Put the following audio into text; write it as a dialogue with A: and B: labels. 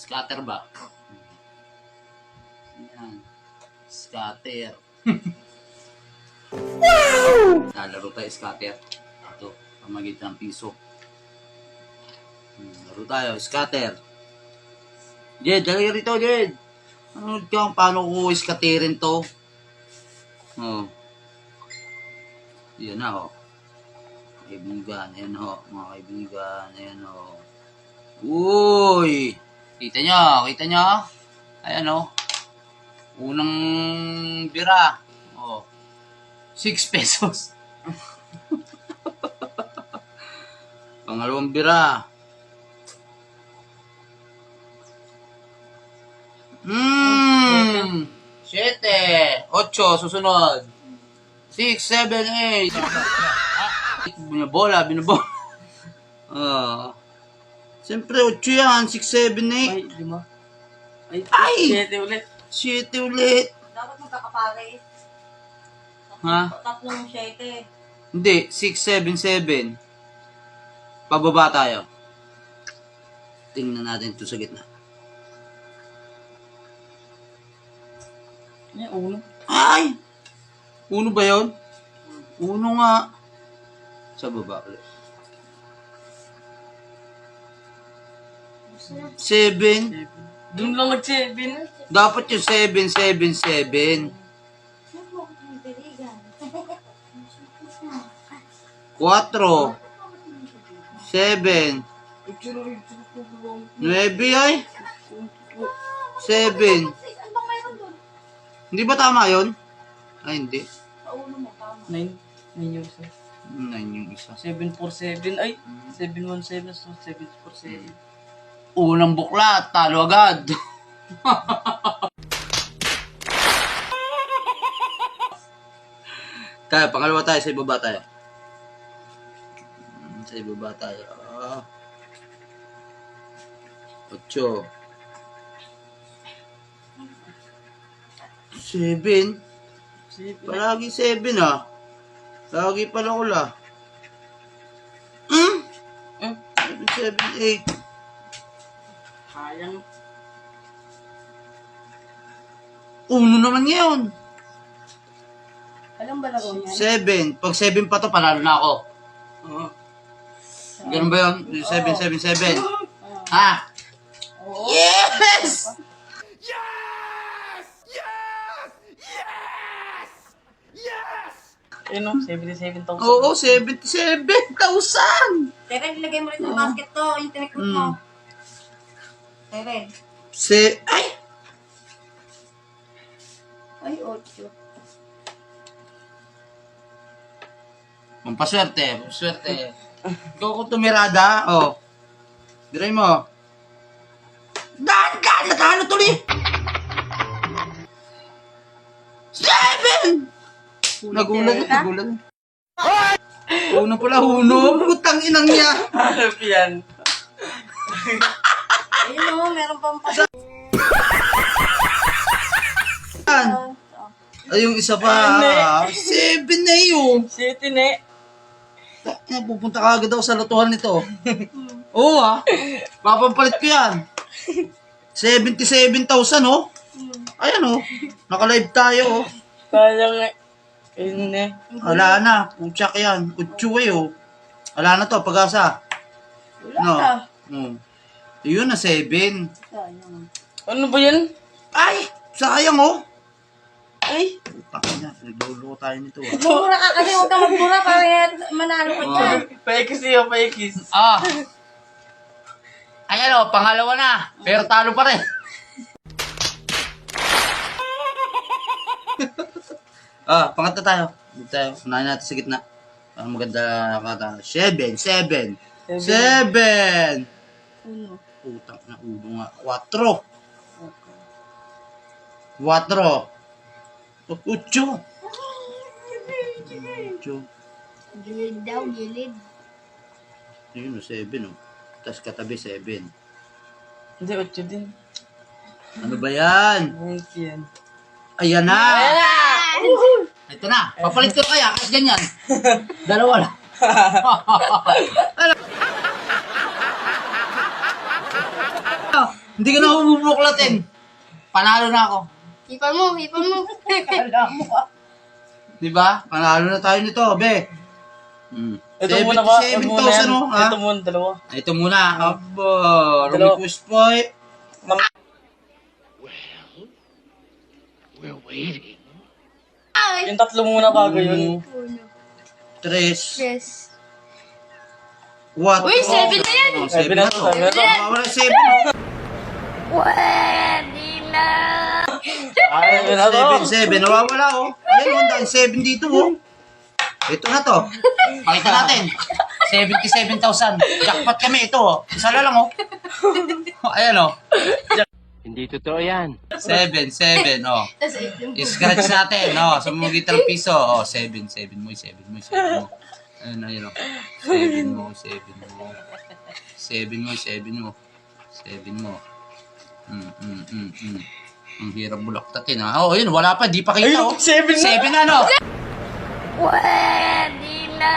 A: Scatter ba? Yan. Scatter. Wow! Lalaro tayo scatter. Ito, pamagitan ng piso. Laro tayo, scatter. Jed, dali rito, Jed. Ano ka kung paano ko scatterin to? Oh. Yan na, oh. Kaibigan, ayan ho, mga kaibigan, ayan ho. Uy! Kita nyo? Ayan ho. Unang bira. Oh. 6 pesos. Pangalawang bira. 7, 8, susunod. 6, 7, 8. Binabola. Siyempre, 8 yan. 6, 7, 8.
B: Ay, 5.
A: Ay!
B: 7 ulit.
A: 7 ulit.
C: Dapat magkakapares.
A: Ha?
C: Tatlong 7.
A: Hindi, 6, 7, 7. Pababa tayo. Tingnan natin ito sa gitna.
B: Ay, 1.
A: Ay! 1 ba yun? 1 nga. Sa baba ulit. 7.
B: Doon lang mag-7.
A: Dapat yung 7, 7, 7. 4. 7. 9 ay. 7. Hindi ba tama yun? Ay, hindi.
B: 9. 9 yung isa.
A: 9 yung isa.
B: 747. Ay, 717. So, 747.
A: Unang buklat, talo agad. Tayo, pangalawa tayo, sa ibaba tayo. Sa ibaba tayo. 8. 7.
B: 7.
A: Palagi 7 ah. Lagi pala ko la. 7, 7, 8.
B: Sayang.
A: 1 naman ngayon.
C: Alam ba laro niyan?
A: 7. Pag 7 pa to, panalo na ako.
B: Oo.
A: Ganun ba yun? 7, 7, 7. Ha?
C: Oo.
A: Yes!
B: Ayun o, 77,000.
A: Oo, 77,000!
C: Tere, ilagay mo rin yung basket to. Yung tinikot mo. Tere.
A: Ay!
C: Ay, 8.
A: Pampaswerte. Ikaw kung tumirada, oh. Diray mo. Daan ka! Natalo tuloy! 7! Nagulat. Uno pala, Putang inang niya.
B: Hanap yan.
C: Ayun o, meron pang
A: Ay, yung isa pa. 7 na yun.
B: 7 na.
A: Pupunta ka agad ako sa lutuhan nito. Oo ah. Papampalit ko yan. 77,000 oh. Ayan oh. Naka-live tayo oh.
B: Sayang nga. Ayun na.
A: Wala na. Puchak yan. Utsuwe oh. Wala na to. Pag-asa.
C: Wala
A: No. Yun na 7.
C: Sayang.
B: Ano ba yan?
A: Ay! Sayang oh.
B: Ay.
A: Putang ina. Nagluluko tayo nito ah.
C: Mura ka kasi huwag ka magmura para manalo ka dyan.
B: Paikis niyo, paikis.
A: Ah. Ayan oh. Pangalawa na. Pero talo pa rin. Pangatlo tayo. Dito tayo. Unahin natin sa gitna. Para maganda kata. 7. 7. 7.
C: Uno.
A: Putang na ulo nga. 4. 4. 8. 8.
C: Gilid daw, gilid.
A: Yun o, 7 o. Tapos katabi 7.
B: Hindi, 8 din.
A: Ano ba yan?
B: Ayun yan.
A: Ayan na!
B: Ayan na!
A: Ito na. Papalit ko kaya. Kasi ganyan. Dalawa lang. Hindi ka na bubuklatin. Panalo na ako.
C: Hipan mo, hipan mo.
A: Di ba? Panalo na tayo nito, be.
B: Ito muna ba? Ito muna yan.
A: 77,000, oh, ha?
B: Ito muna, dalawa.
A: Ito muna. Abo.
B: Dalawa.
A: Request point.
B: Yung tatlo muna bago yun.
A: Tres.
C: Yes.
A: What?
C: Uy, 7 na yan.
A: Oh, 7
B: Seven
A: na
B: na
A: to.
B: to, seven na to.
A: Wala 7, oh.
B: Ay, yun na to.
A: 7, nawawala, oh. Ayun, oh, dahil 7 dito, oh. Ito na to. Pakita natin. 77,000. Jackpot kami ito, oh. Isa na lang, oh. Ayan, oh.
D: Hindi totoo yan.
A: 7, oh.
C: Tapos 8 yung
A: I-scratch natin, oh. Sa mga gitar piso, oh. 7 mo. Ayun, ayun, oh. 7 mo. 7 mo. Ang hirap bulaktatin, ha. Oh, yun, wala pa. Di pa kita, oh.
B: Ayun, 7 na.
A: 7 na, no?
C: Pwede na.